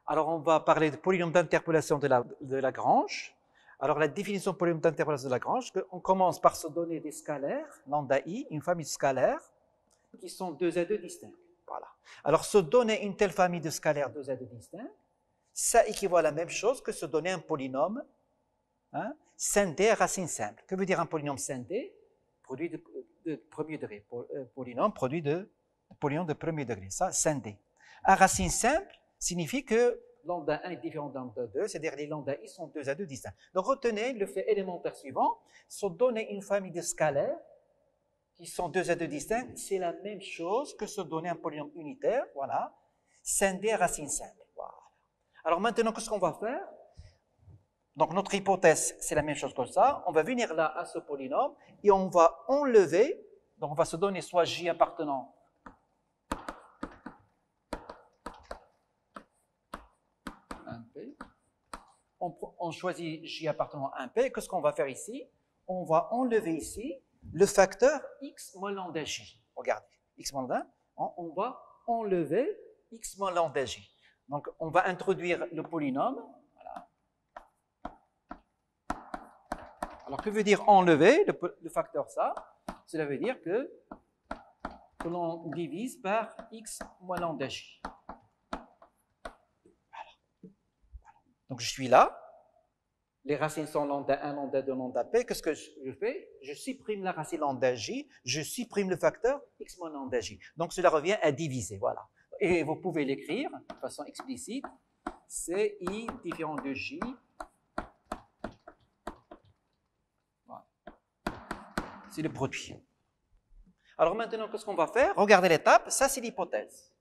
Alors, on va parler de polynôme d'interpolation de Lagrange. Alors, la définition de polynôme d'interpolation de Lagrange, on commence par se donner des scalaires, lambda i, une famille de scalaires, qui sont 2 à 2 distincts. Voilà. Alors, se donner une telle famille de scalaires 2 à 2 distincts, ça équivaut à la même chose que se donner un polynôme scindé à racine simple. Que veut dire un polynôme scindé? Produit de premier degré. Polynôme produit de polynôme de premier degré. Ça, scindé. À racine simple signifie que lambda 1 est différent de lambda 2, c'est-à-dire les lambda i sont 2 à 2 distincts. Donc retenez le fait élémentaire suivant, se donner une famille de scalaires qui sont 2 à 2 distincts, c'est la même chose que se donner un polynôme unitaire, voilà, scindé à racine simple. Voilà. Alors maintenant, qu'est-ce qu'on va faire? Donc notre hypothèse, c'est la même chose que ça. On va venir là à ce polynôme et on va enlever, donc on va se donner soit j appartenant on choisit j appartenant à 1p. Qu'est-ce qu'on va faire ici? On va enlever ici le facteur x moins lambda j. Regardez, x moins lambda, on va enlever x moins lambda j. Donc, on va introduire le polynôme. Voilà. Alors, que veut dire enlever le facteur ça? Cela veut dire que l'on divise par x moins lambda j. Donc, je suis là. Les racines sont lambda 1, lambda 2, lambda p. Qu'est-ce que je fais? Je supprime la racine lambda j, je supprime le facteur x moins lambda j. Donc, cela revient à diviser, voilà. Et vous pouvez l'écrire de façon explicite. C'est i différent de j. Voilà. C'est le produit. Alors maintenant, qu'est-ce qu'on va faire? Regardez l'étape. Ça, c'est l'hypothèse.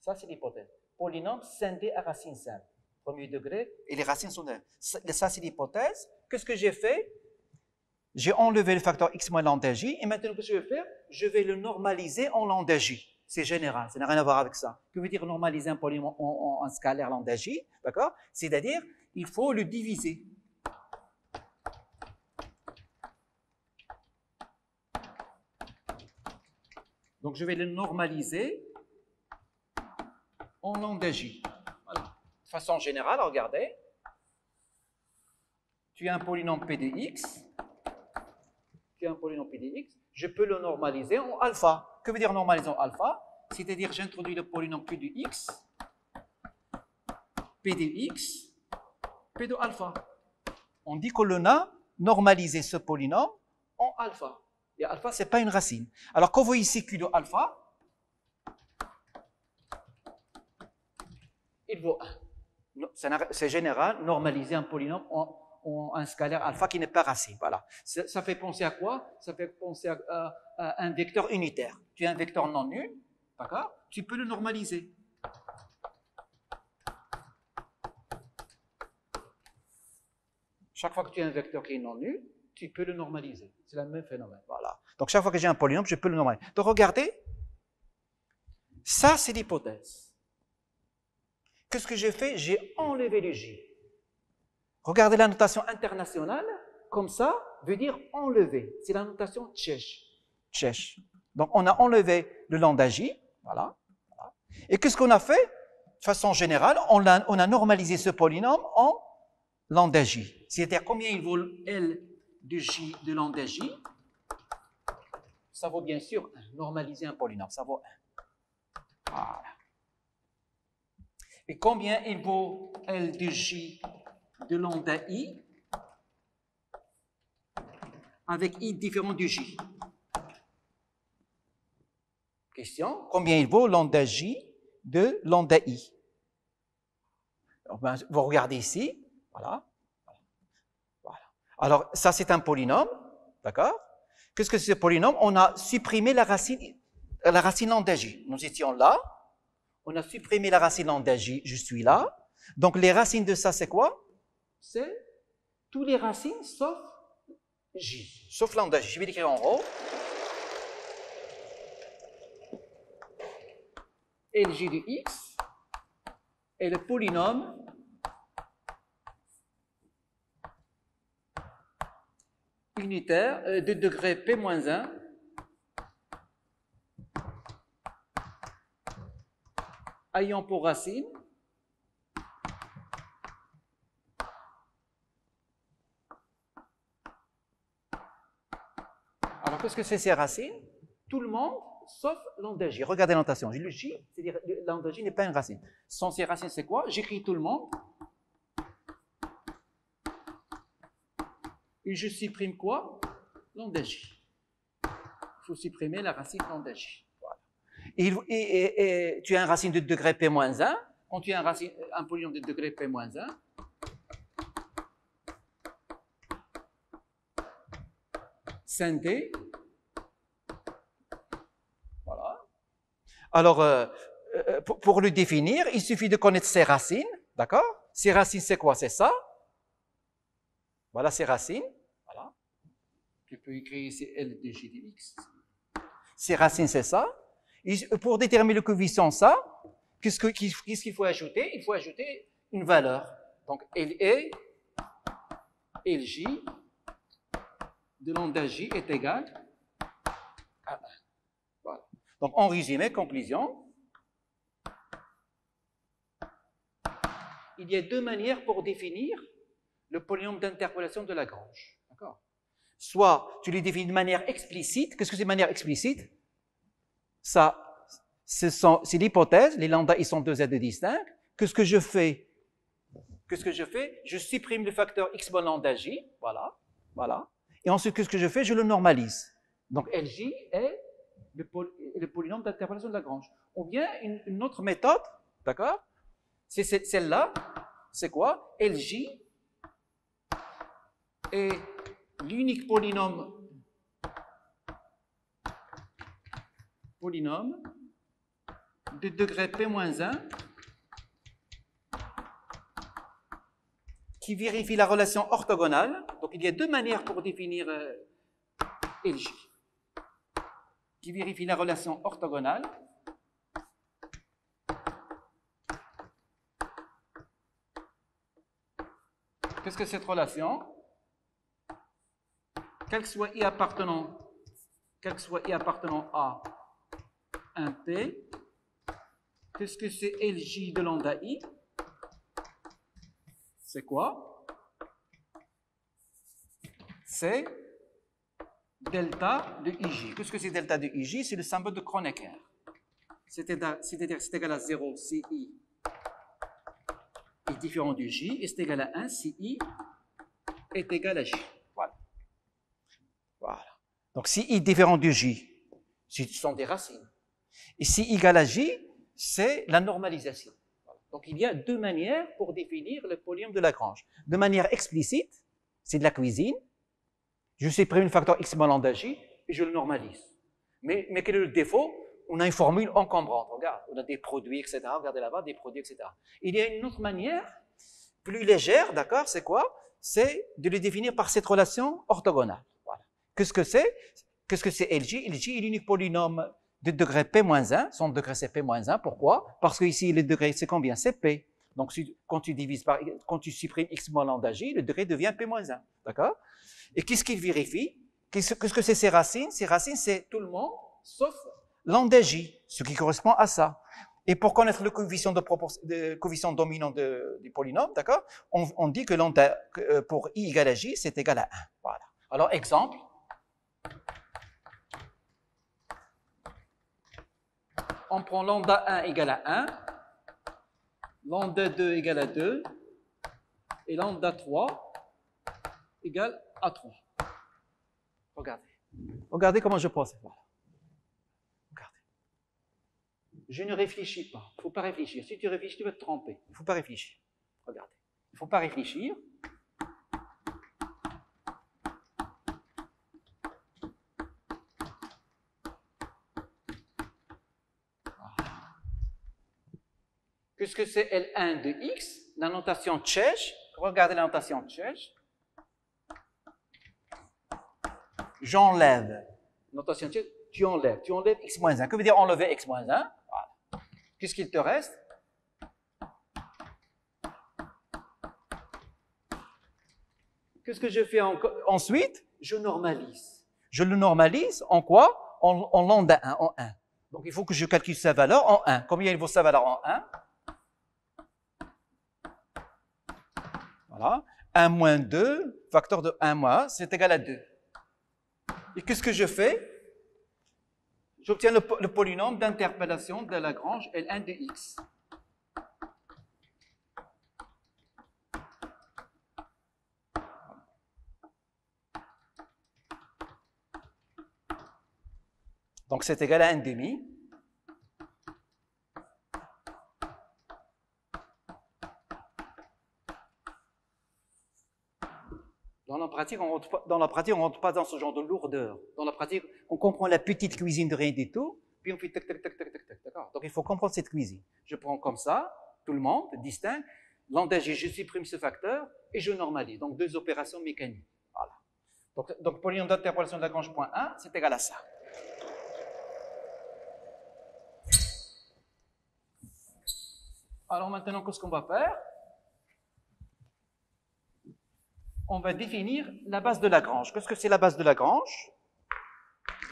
Ça, c'est l'hypothèse. Polynôme scindé à racine simple. Premier degré, et les racines sont de... Ça, c'est l'hypothèse. Qu'est-ce que j'ai fait? J'ai enlevé le facteur x moins lambda j, et maintenant, qu'est-ce que je vais faire? Je vais le normaliser en lambda j. C'est général, ça n'a rien à voir avec ça. Que veut dire normaliser un polynôme en scalaire lambda j? D'accord? C'est-à-dire, il faut le diviser. Donc, je vais le normaliser en lambda j. De façon générale, regardez, tu as un polynôme p de x, je peux le normaliser en alpha. Que veut dire normaliser en alpha? C'est-à-dire, j'introduis le polynôme p de x, p de alpha. On dit que l'on a normalisé ce polynôme en alpha. Et alpha, ce n'est pas une racine. Alors, quand vous voyez ici q de alpha, il vaut 1. C'est général, normaliser un polynôme en un scalaire alpha qui n'est pas racine. Voilà. Ça fait penser à quoi? Ça fait penser à un vecteur unitaire. Tu as un vecteur non nul, d'accord? Tu peux le normaliser. Chaque fois que tu as un vecteur qui est non nul, tu peux le normaliser. C'est le même phénomène. Voilà. Donc chaque fois que j'ai un polynôme, je peux le normaliser. Donc regardez, ça c'est l'hypothèse. Qu'est-ce que j'ai fait? J'ai enlevé le j. Regardez la notation internationale, comme ça, veut dire enlever. C'est la notation tchèche. Donc, on a enlevé le lambda j, voilà. Et qu'est-ce qu'on a fait? De façon générale, on a normalisé ce polynôme en lambda j. C'est-à-dire combien il vaut L de j de lambda j? Ça vaut bien sûr 1. Normaliser un polynôme, ça vaut 1. Voilà. Et combien il vaut L de j de lambda i avec i différent de j? Question, combien il vaut lambda j de lambda i? Alors, ben, vous regardez ici, voilà. Alors, ça c'est un polynôme, d'accord? Qu'est-ce que c'est ce polynôme? On a supprimé la racine lambda j. Nous étions là. On a supprimé la racine lambda j, je suis là. Donc, les racines de ça, c'est quoi? C'est toutes les racines sauf j, sauf lambda j. Je vais l'écrire en haut. Lj de x est le polynôme unitaire de degré p-1 ayant pour racine qu'est-ce que c'est ces racines? Tout le monde, sauf lambda j. Regardez l'annotation. Le j, c'est-à-dire lambda j n'est pas une racine. Sans ces racines, c'est quoi? J'écris tout le monde. Et je supprime quoi? Lambda j. Il faut supprimer la racine lambda j. Voilà. Et tu as une racine de degré p-1. Quand tu as un polynôme de degré p-1, scindé. Voilà. Alors, pour le définir, il suffit de connaître ses racines, d'accord? Ses racines, c'est quoi? C'est ça. Voilà ses racines. Voilà. Tu peux écrire ici L de J de X. Ses racines, c'est ça. Et pour déterminer le coefficient, ça, qu'est-ce qu'il faut ajouter? Il faut ajouter une valeur. Donc, LE, LJ de lambda J est égal à 1. Voilà. Donc, en résumé, conclusion, il y a deux manières pour définir le polynôme d'interpolation de Lagrange. D'accord? Soit tu les définis de manière explicite. Qu'est-ce que c'est de manière explicite? Ça, c'est l'hypothèse. Les lambda, ils sont deux z distincts. Qu'est-ce que je fais? Je supprime le facteur x bon lambda j. Voilà. Voilà. Et ensuite, qu'est-ce que je fais? Je le normalise. Donc, LJ est le polynôme d'interpolation de Lagrange. Ou bien une autre méthode, d'accord? C'est celle-là. C'est quoi? LJ est l'unique polynôme de degré p-1 qui vérifie la relation orthogonale. Donc, il y a deux manières pour définir LJ. Qui vérifie la relation orthogonale. Qu'est-ce que cette relation? Quel que soit I appartenant à 1P, qu'est-ce que c'est LJ de lambda I? C'est quoi? C'est delta de IJ. Qu'est-ce que c'est delta de IJ? C'est le symbole de Kronecker. C'est-à-dire c'est égal à 0 si I est différent du J, et c'est égal à 1 si I est égal à J. Voilà. Voilà. Donc si I est différent du J, ce sont des racines. Et si I égale à J, c'est la normalisation. Voilà. Donc il y a deux manières pour définir le polynôme de Lagrange. De manière explicite, c'est de la cuisine. Je supprime le facteur x moins lambda j et je le normalise. Mais quel est le défaut? On a une formule encombrante. Regarde, on a des produits, etc. Regardez là-bas, des produits, etc. Il y a une autre manière, plus légère, d'accord? C'est quoi? C'est de le définir par cette relation orthogonale. Voilà. Qu'est-ce que c'est? Qu'est-ce que c'est LJ? LJ est l'unique polynôme de degré P-1. Son degré, c'est P-1. Pourquoi? Parce que ici, le degré, c'est combien? C'est P. Donc, quand tu supprimes x moins lambda j, le degré devient P-1. D'accord? Et qu'est-ce qu'il vérifie? Qu'est-ce que c'est ces racines? Ces racines, c'est tout le monde, sauf lambda j, ce qui correspond à ça. Et pour connaître le coefficient dominant du polynôme, d'accord, on dit que lambda, pour i égale à j, c'est égal à 1. Voilà. Alors, exemple. On prend lambda 1 égale à 1, lambda 2 égale à 2, et lambda 3 égale à 3. Regardez. Regardez comment je procède. Voilà. Regardez. Je ne réfléchis pas. Il ne faut pas réfléchir. Si tu réfléchis, tu vas te tromper. Il ne faut pas réfléchir. Regardez. Il ne faut pas réfléchir. Qu'est-ce que c'est L1 de x? La notation tchèque. Regardez la notation tchèque. J'enlève. Notation tchèque, tu enlèves x moins 1. Que veut dire enlever x moins 1? Voilà. Qu'est-ce qu'il te reste? Qu'est-ce que je fais ensuite? Je normalise. Je le normalise en quoi? En lambda 1, en 1. Donc il faut que je calcule sa valeur en 1. Combien il vaut sa valeur en 1? Voilà. 1 moins 2, facteur de 1 moins 1, c'est égal à 2. Et qu'est-ce que je fais? J'obtiens le polynôme d'interpellation de Lagrange Ln de x. Donc c'est égal à 1 demi. Dans la pratique, on ne rentre pas dans ce genre de lourdeur. Dans la pratique, on comprend la petite cuisine de rien du tout, puis on fait tac, tac, tac, tac, tac, tac, d'accord? Donc il faut comprendre cette cuisine. Je prends comme ça, tout le monde distingue, l'endage, je supprime ce facteur et je normalise. Donc deux opérations mécaniques. Voilà. Donc polynôme d'interpolation de Lagrange point 1, c'est égal à ça. Alors maintenant, qu'est-ce qu'on va faire? On va définir la base de Lagrange. Qu'est-ce que c'est la base de Lagrange?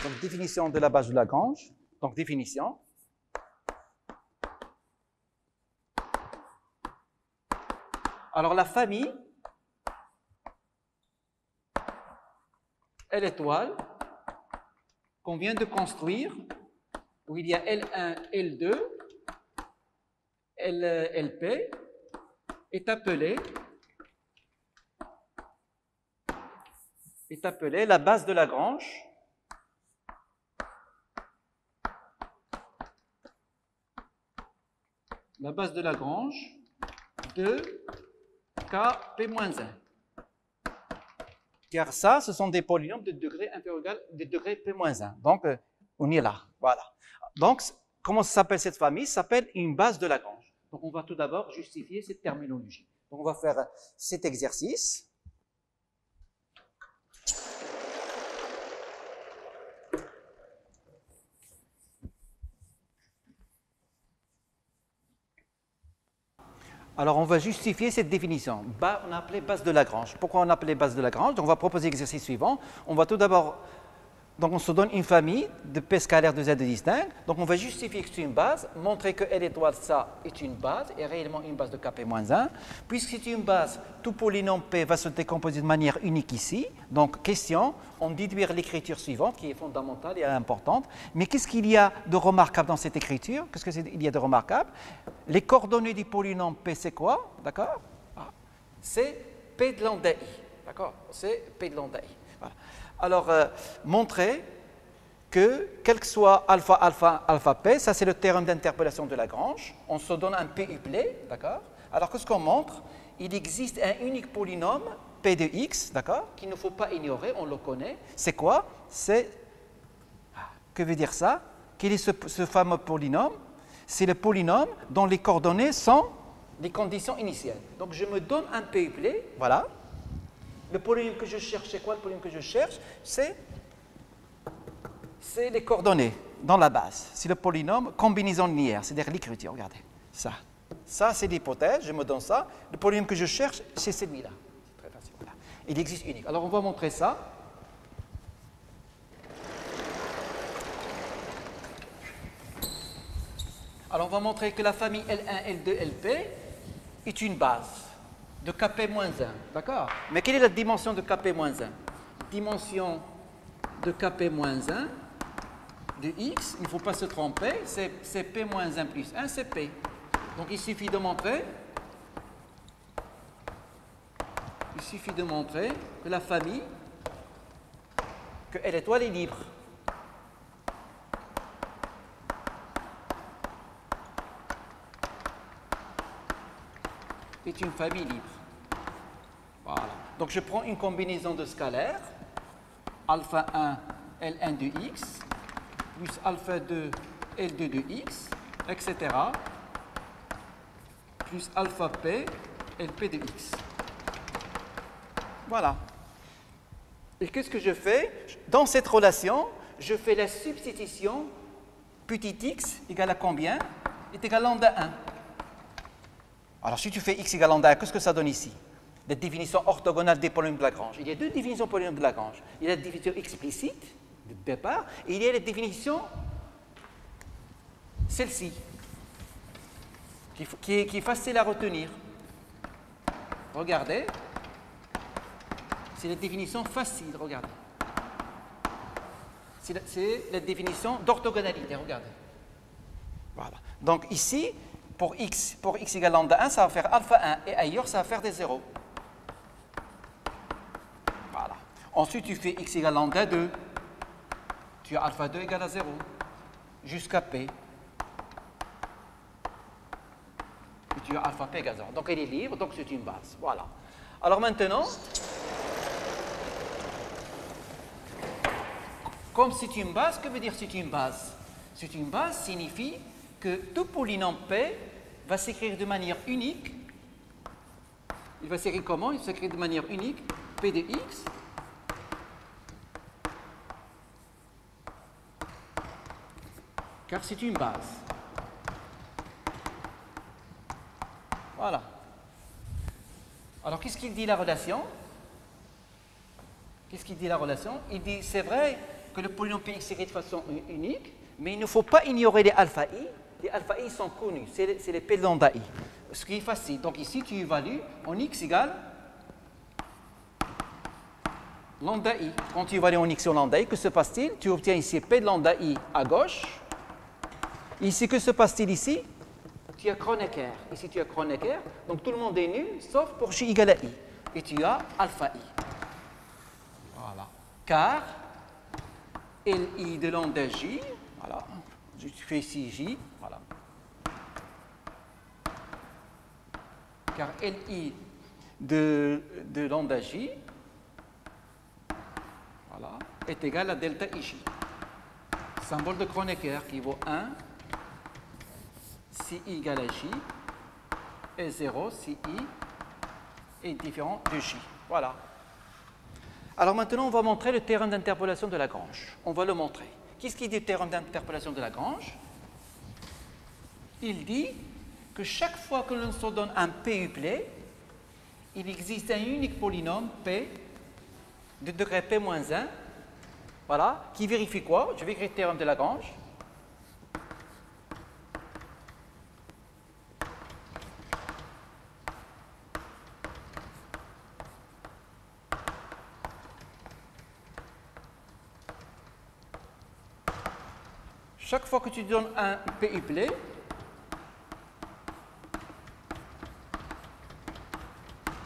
Donc, définition de la base de Lagrange. Donc, définition. Alors, la famille, L étoile, qu'on vient de construire, où il y a L1, L2, LP, est appelée la base de Lagrange. La base de Lagrange de Kp-1. Car ça, ce sont des polynômes de degré inférieur ou égal de degré P-1. Donc, on est là. Voilà. Donc, comment s'appelle cette famille? Ça s'appelle une base de Lagrange. Donc, on va tout d'abord justifier cette terminologie. Donc, on va faire cet exercice. Alors, on va justifier cette définition. On a appelé base de Lagrange. Pourquoi on a appelé base de Lagrange? Donc, on va proposer l'exercice suivant. On va tout d'abord, donc on se donne une famille de P scalaires de Z distincts. Donc, on va justifier que c'est une base, montrer que L étoile, ça, est une base, est réellement une base de Kp-1. Puisque c'est une base, tout polynôme P va se décomposer de manière unique ici. Donc, question, on déduire l'écriture suivante, qui est fondamentale et importante. Mais qu'est-ce qu'il y a de remarquable dans cette écriture? Qu'est-ce qu'il y a de remarquable? Les coordonnées du polynôme P, c'est quoi? D'accord? C'est P de lambda I. D'accord? C'est P de lambda I. Voilà. Alors, montrer que, quel que soit alpha, alpha, alpha P, ça c'est le théorème d'interpolation de Lagrange. On se donne un P uplé, d'accord? Alors, qu'est-ce qu'on montre? Il existe un unique polynôme, P de x, d'accord? Qu'il ne faut pas ignorer, on le connaît. C'est quoi? C'est. Que veut dire ça? Quel est ce fameux polynôme? C'est le polynôme dont les coordonnées sont les conditions initiales. Donc, je me donne un P uplé, voilà. Le polynôme que je cherche, c'est quoi le polynôme que je cherche? C'est les coordonnées dans la base. C'est le polynôme combinaison linéaire, c'est-à-dire l'écriture. Regardez, ça. Ça, c'est l'hypothèse, je me donne ça. Le polynôme que je cherche, c'est celui-là. C'est très facile. Voilà. Il existe unique. Alors, on va montrer ça. Alors, on va montrer que la famille L1, L2, LP est une base de Kp-1, d'accord? Mais quelle est la dimension de Kp-1? Dimension de Kp-1 de x, il ne faut pas se tromper, c'est P-1 plus 1, c'est P. Donc il suffit de montrer que la famille, que L étoile est libre. Est une famille libre. Voilà. Donc je prends une combinaison de scalaires, alpha 1, Ln de x, plus alpha 2, L2 de x, etc., plus alpha p, Lp de x. Voilà. Et qu'est-ce que je fais? Dans cette relation, je fais la substitution petit x égale à combien? Est égal à lambda 1. Alors, si tu fais x égale lambda 1, qu'est-ce que ça donne ici? La définition orthogonale des polynômes de Lagrange. Il y a deux définitions polynômes de Lagrange. Il y a la définition explicite, de départ, et il y a la définition, celle-ci, qui est facile à retenir. Regardez. C'est la définition facile, regardez. C'est la définition d'orthogonalité, regardez. Voilà. Donc ici, pour x égale lambda 1, ça va faire alpha 1, et ailleurs, ça va faire des 0. Voilà. Ensuite, tu fais x égale lambda 2. Tu as alpha 2 égale à 0, jusqu'à p. Et tu as alpha p égale à 0. Donc elle est libre, donc c'est une base. Voilà. Alors maintenant, comme c'est une base, que veut dire c'est une base? C'est une base signifie que tout polynôme P va s'écrire de manière unique. Il va s'écrire comment? Il va s'écrire de manière unique. P de x car c'est une base. Voilà. Alors qu'est-ce qu'il dit la relation? Qu'est-ce qu'il dit la relation? Il dit c'est vrai que le polynôme P s'écrit de façon unique, mais il ne faut pas ignorer les alpha i. Les alpha i sont connus, c'est les P de lambda i. Ce qui est facile. Donc ici, tu évalues en x égale lambda i. Quand tu évalues en x sur lambda i, que se passe-t-il? Tu obtiens ici P de lambda i à gauche. Ici, que se passe-t-il ici? Tu as Kronecker. Ici, tu as Kronecker. Donc tout le monde est nul, sauf pour j égale à i. Et tu as alpha i. Voilà. Car Li de lambda j, voilà, je fais ici j, voilà. Car Li de lambda j, voilà, est égal à delta ij. Symbole de Kronecker qui vaut 1 si i égale à j et 0 si i est différent de j. Voilà. Alors maintenant, on va montrer le théorème d'interpolation de Lagrange. On va le montrer. Qu'est-ce qu'il dit du théorème d'interpolation de Lagrange? Il dit que chaque fois que l'on se donne un p uplet, il existe un unique polynôme p de degré p-1, voilà, qui vérifie quoi? Je vais écrire le théorème de Lagrange. Chaque fois que tu donnes un p uplet,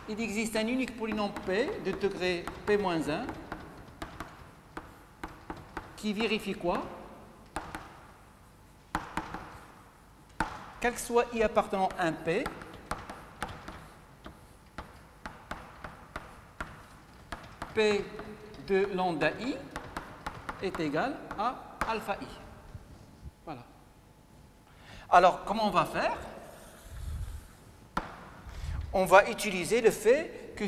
il existe un unique polynôme p de degré p-1 qui vérifie quoi? Quel que soit i appartenant à un p, p de lambda i est égal à alpha i. Voilà. Alors, comment on va faire? On va utiliser le fait que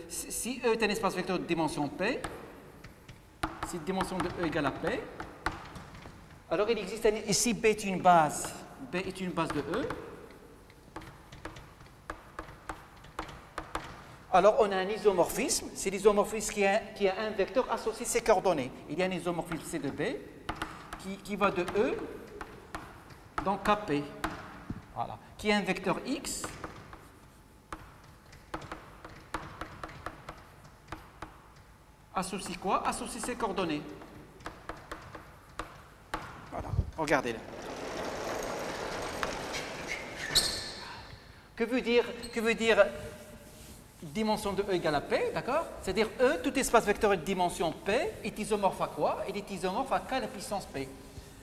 si E est un espace vecteur de dimension P, si la dimension de E égale à P, alors il existe ici B est une base de E. Alors on a un isomorphisme, c'est l'isomorphisme qui a un vecteur associé à ses coordonnées. Il y a un isomorphisme C de B qui va de E dans KP, voilà, qui est un vecteur X associe quoi? Associe ses coordonnées. Voilà, regardez-le. Que veut dire dimension de E égale à P, d'accord? C'est-à-dire E, tout espace vecteur de dimension P, est isomorphe à quoi? Il est isomorphe à K à la puissance P.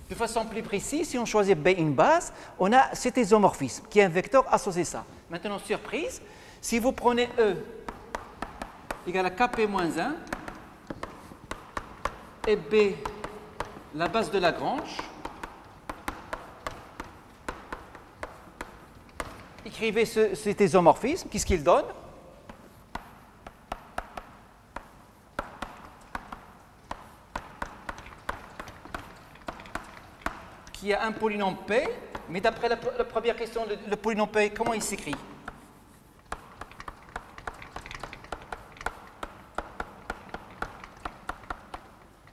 De façon plus précise, si on choisit B une base, on a cet isomorphisme, qui est un vecteur associé à ça. Maintenant, surprise, si vous prenez E égale à Kp-1 et B, la base de Lagrange, écrivez cet isomorphisme, qu'est-ce qu'il donne? Qui a un polynôme P, mais d'après la première question, le polynôme P, comment il s'écrit?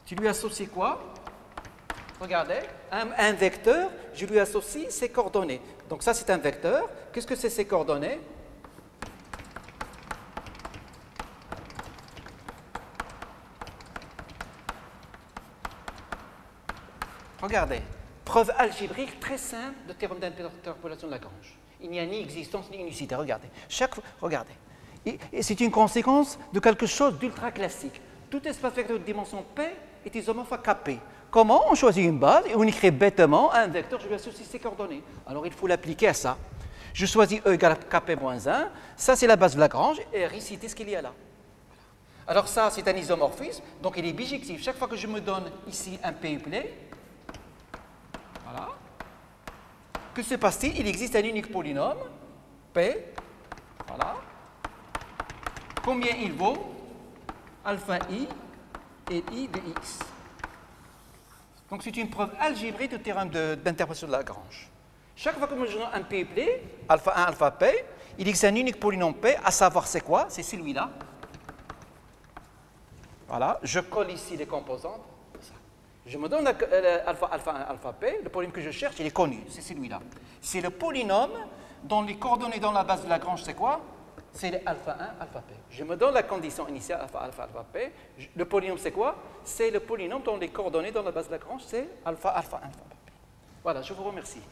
Tu lui associes quoi? Regardez, un vecteur, je lui associe ses coordonnées. Donc ça, c'est un vecteur. Qu'est-ce que c'est ces coordonnées? regardez, preuve algébrique très simple de théorème d'interpolation de Lagrange. Il n'y a ni existence ni unicité, regardez. Regardez. Et c'est une conséquence de quelque chose d'ultra classique. Tout espace vecteur de dimension P est isomorphe à Kp. Comment? On choisit une base et on écrit bêtement un vecteur, je lui associe ses coordonnées. Alors il faut l'appliquer à ça. Je choisis E égale Kp moins 1, ça c'est la base de Lagrange, et réciter ce qu'il y a là. Alors ça c'est un isomorphisme, donc il est bijectif. Chaque fois que je me donne ici un P uplet, voilà, que se passe-t-il? Il existe un unique polynôme, P, voilà. Combien il vaut? Alpha i et i de x. Donc c'est une preuve algébrique du théorème d'interpolation de Lagrange. Chaque fois que je donne un P uplet, alpha 1, alpha P, il existe un unique polynôme P, à savoir c'est quoi? C'est celui-là. Voilà, je colle ici les composantes. Je me donne alpha 1, alpha P, le polynôme que je cherche, il est connu, c'est celui-là. C'est le polynôme dont les coordonnées dans la base de Lagrange, c'est quoi? C'est le alpha 1, alpha P. Je me donne la condition initiale alpha P. Le polynôme, c'est quoi? C'est le polynôme dont les coordonnées dans la base de Lagrange, c'est alpha 1, alpha P. Voilà, je vous remercie.